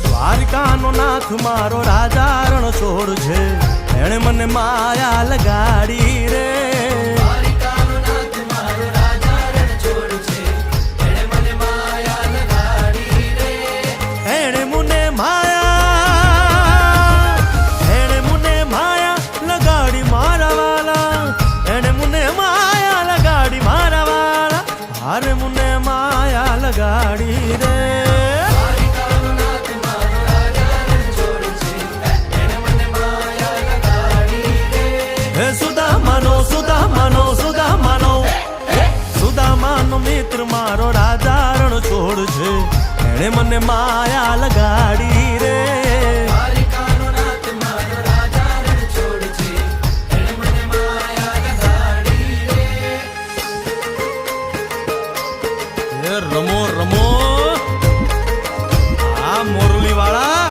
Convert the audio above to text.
દ્વારિકાનો નાથ મારો રાજા રણ છોડ છે, એણે મને માયા લગાડી રે. દ્વારિકાનો નાથ મારો રાજા રણ છોડ છે, એણે મને માયા લગાડી રે. એણે મને માયા લગાડી મારા વાલા, એણે મને માયા લગાડી મારા વાલા, હારે મને માયા લગાડી રે. સુદામાનો મિત્ર મારો રાજા રણ છોડ છે, એણે મને માયા લગાડી રે. દ્વારિકાનો નાથ મારો રાજા રણ છોડ છે, એણે મને માયા લગાડી રે. રમો રમો